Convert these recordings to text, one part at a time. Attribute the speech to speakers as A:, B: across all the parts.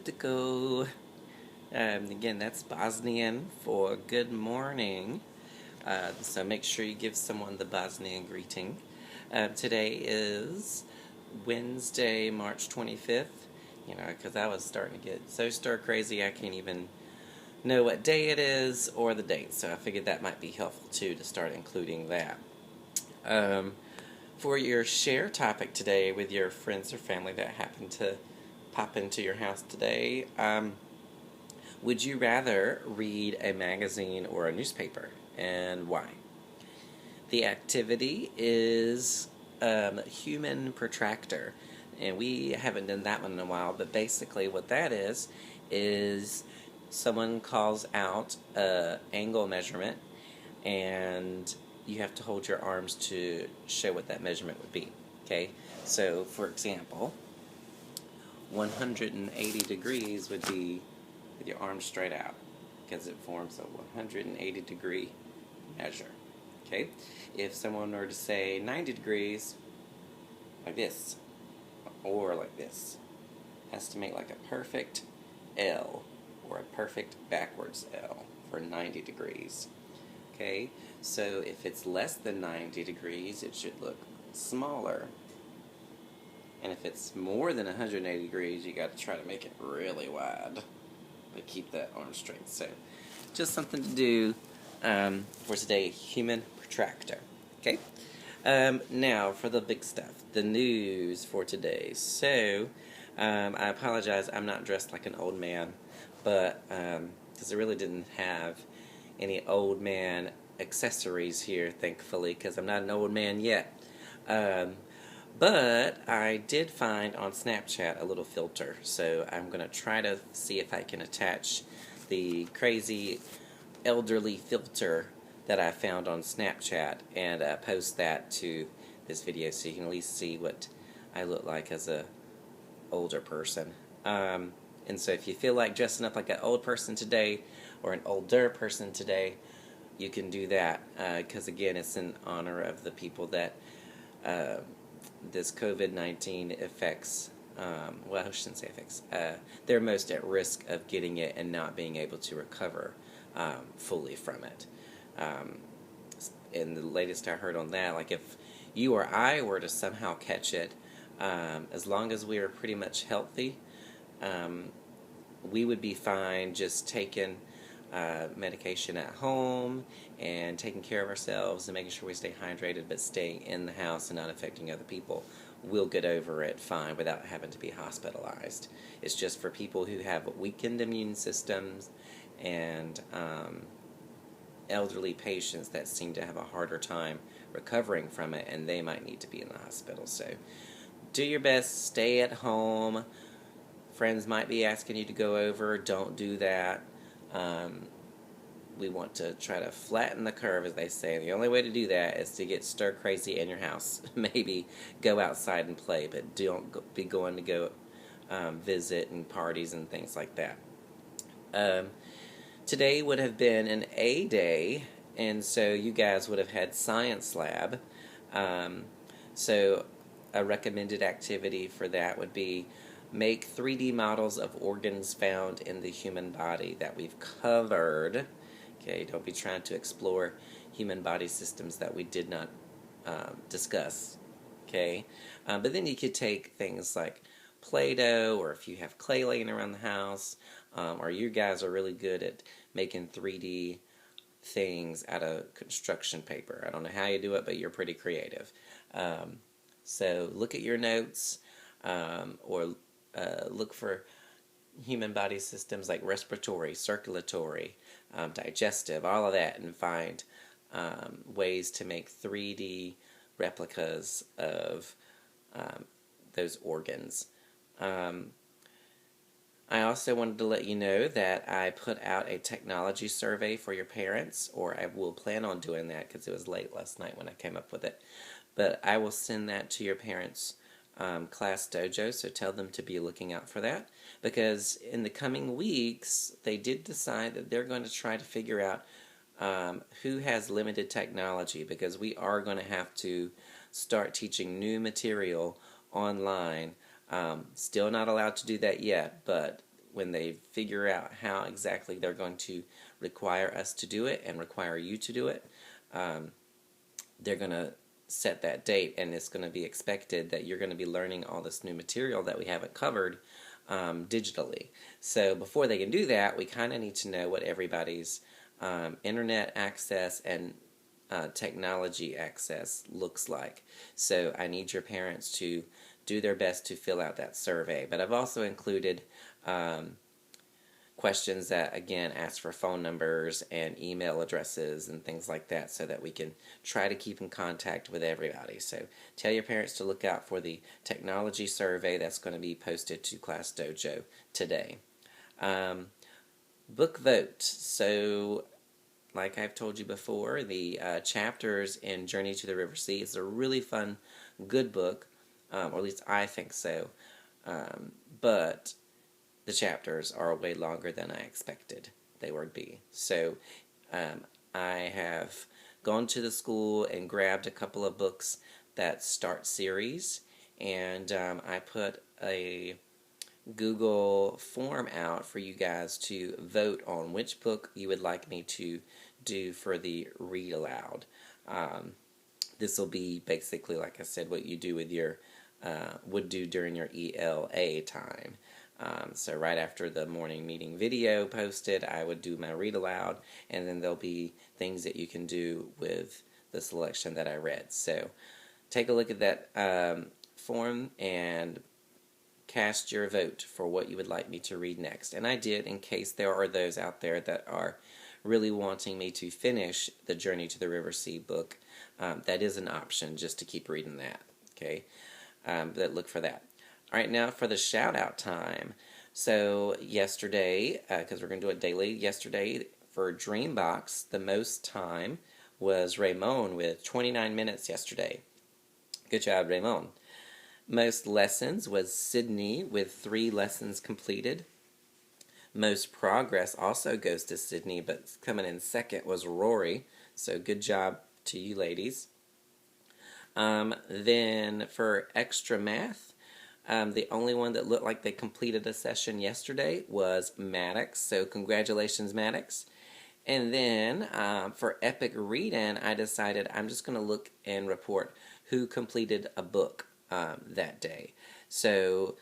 A: Elliptical. Again, that's Bosnian for good morning. So make sure you give someone the Bosnian greeting. Today is Wednesday, March 25th. Because I was starting to get so stir crazy I can't even know what day it is or the date. So I figured that might be helpful too to start including that. Um, for your share topic today with your friends or family that happen to pop into your house today, would you rather read a magazine or a newspaper, and why? The activity is human protractor, and we haven't done that one in a while, but basically what that is someone calls out a angle measurement, and you have to hold your arms to show what that measurement would be. Okay, so for example, 180 degrees would be with your arms straight out because it forms a 180 degree measure. Okay, if someone were to say 90 degrees, like this, or like this, has to make like a perfect L or a perfect backwards L for 90 degrees. Okay, so if it's less than 90 degrees, it should look smaller. And if it's more than 180 degrees, you got to try to make it really wide to keep that arm straight. So, just something to do for today, human protractor. Okay? Now, for the big stuff, the news for today. So, I apologize, I'm not dressed like an old man, but because I really didn't have any old man accessories here, thankfully, because I'm not an old man yet. But I did find on Snapchat a little filter, so I'm going to try to see if I can attach the crazy elderly filter that I found on Snapchat and post that to this video so you can at least see what I look like as a older person. And so if you feel like dressing up like an old person today or an older person today, you can do that because again it's in honor of the people that this COVID-19 affects, well, I shouldn't say affects, they're most at risk of getting it and not being able to recover fully from it. And the latest I heard on that, like if you or I were to somehow catch it, as long as we are pretty much healthy, we would be fine just taking medication at home and taking care of ourselves and making sure we stay hydrated but staying in the house and not affecting other people. We'll get over it fine without having to be hospitalized. It's just for people who have weakened immune systems and elderly patients that seem to have a harder time recovering from it, and they might need to be in the hospital. So do your best, stay at home. Friends might be asking you to go over, don't do that. We want to try to flatten the curve, as they say. The only way to do that is to get stir crazy in your house. Maybe go outside and play, but don't be going to go visit and parties and things like that. Today would have been an A day, and so you guys would have had science lab. So a recommended activity for that would be make 3D models of organs found in the human body that we've covered. Okay, don't be trying to explore human body systems that we did not discuss. Okay, but then you could take things like Play-Doh, or if you have clay laying around the house, or you guys are really good at making 3D things out of construction paper. I don't know how you do it, but you're pretty creative. So look at your notes, or look for human body systems like respiratory, circulatory, digestive, all of that, and find ways to make 3D replicas of those organs. I also wanted to let you know that I put out a technology survey for your parents, or I will plan on doing that because it was late last night when I came up with it. But I will send that to your parents' class dojo, so tell them to be looking out for that, because in the coming weeks they did decide that they're going to try to figure out who has limited technology, because we are going to have to start teaching new material online. Still not allowed to do that yet, but when they figure out how exactly they're going to require us to do it and require you to do it, they're going to set that date, and it's going to be expected that you're going to be learning all this new material that we haven't covered digitally. So before they can do that, we kind of need to know what everybody's internet access and technology access looks like. So I need your parents to do their best to fill out that survey. But I've also included questions that, again, ask for phone numbers and email addresses and things like that so that we can try to keep in contact with everybody. So tell your parents to look out for the technology survey that's going to be posted to Class Dojo today. Book vote. So like I've told you before, the chapters in Journey to the River Sea is a really fun, good book, or at least I think so, but the chapters are way longer than I expected they would be. So I have gone to the school and grabbed a couple of books that start series, and I put a Google form out for you guys to vote on which book you would like me to do for the read aloud. This will be basically, like I said, what you do with your would do during your ELA time. So right after the morning meeting video posted, I would do my read aloud, and then there'll be things that you can do with the selection that I read. So take a look at that form and cast your vote for what you would like me to read next. And I did, in case there are those out there that are really wanting me to finish the Journey to the River Sea book. That is an option, just to keep reading that. Okay, but look for that. All right, now for the shout out time. So yesterday, because we're going to do it daily, yesterday for Dreambox, the most time was Raymond with 29 minutes yesterday. Good job, Raymond. Most lessons was Sydney with 3 lessons completed. Most progress also goes to Sydney, but coming in second was Rory. So good job to you ladies. Then for extra math, the only one that looked like they completed a session yesterday was Maddox. So congratulations, Maddox. And then for Epic Read-In, I decided I'm just going to look and report who completed a book that day. So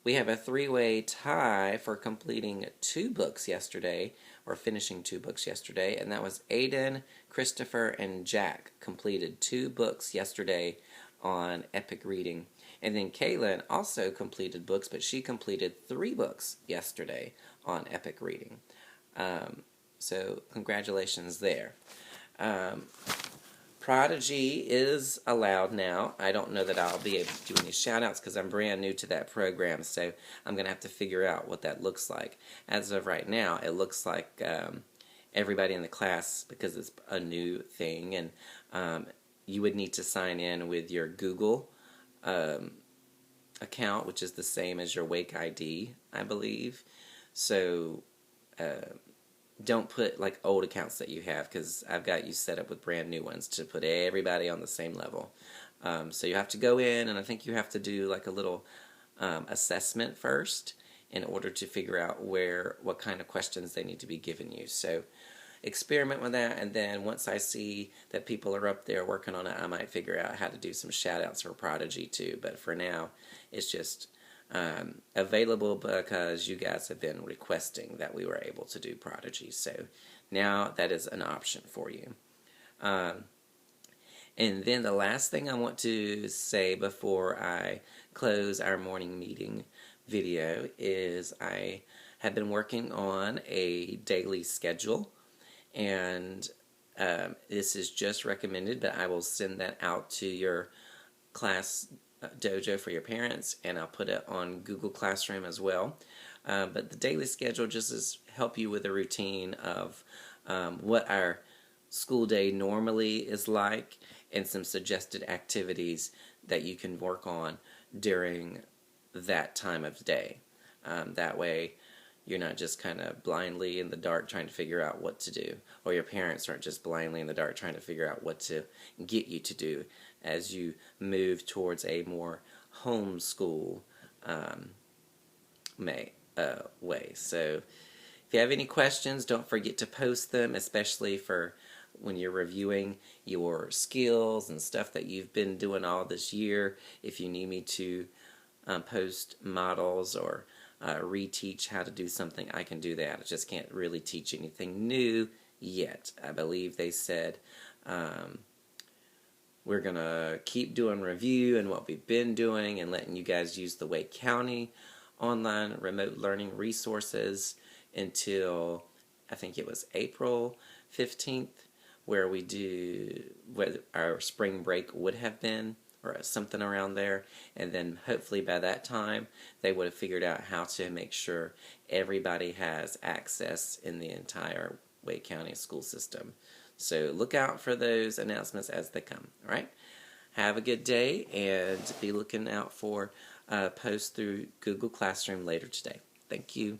A: we have a 3-way tie for completing 2 books yesterday, or finishing 2 books yesterday, and that was Aiden, Christopher, and Jack completed 2 books yesterday on Epic Reading. And then Kaylin also completed books, but she completed 3 books yesterday on Epic Reading. So congratulations there. Prodigy is allowed now. I don't know that I'll be able to do any shout-outs because I'm brand new to that program, so I'm going to have to figure out what that looks like. As of right now, it looks like everybody in the class, because it's a new thing, and you would need to sign in with your Google account, which is the same as your Wake ID, I believe. So don't put like old accounts that you have, because I've got you set up with brand new ones to put everybody on the same level. So you have to go in, and I think you have to do like a little assessment first in order to figure out what kind of questions they need to be given you. So experiment with that, and then once I see that people are up there working on it, I might figure out how to do some shout outs for Prodigy too. But for now, it's just available because you guys have been requesting that we were able to do Prodigy. So now that is an option for you. And then the last thing I want to say before I close our morning meeting video is I have been working on a daily schedule, and this is just recommended, but I will send that out to your class dojo for your parents, and I'll put it on Google Classroom as well. But the daily schedule just is help you with a routine of what our school day normally is like, and some suggested activities that you can work on during that time of day. That way you're not just kind of blindly in the dark trying to figure out what to do, or your parents aren't just blindly in the dark trying to figure out what to get you to do as you move towards a more homeschool way. So if you have any questions, don't forget to post them, especially for when you're reviewing your skills and stuff that you've been doing all this year. If you need me to post models or reteach how to do something, I can do that. I just can't really teach anything new yet. I believe they said we're going to keep doing review and what we've been doing and letting you guys use the Wake County online remote learning resources until I think it was April 15th, where we do what our spring break would have been, or something around there. And then hopefully by that time they would have figured out how to make sure everybody has access in the entire Wake County school system. So look out for those announcements as they come. All right? Have a good day, and be looking out for posts through Google Classroom later today. Thank you.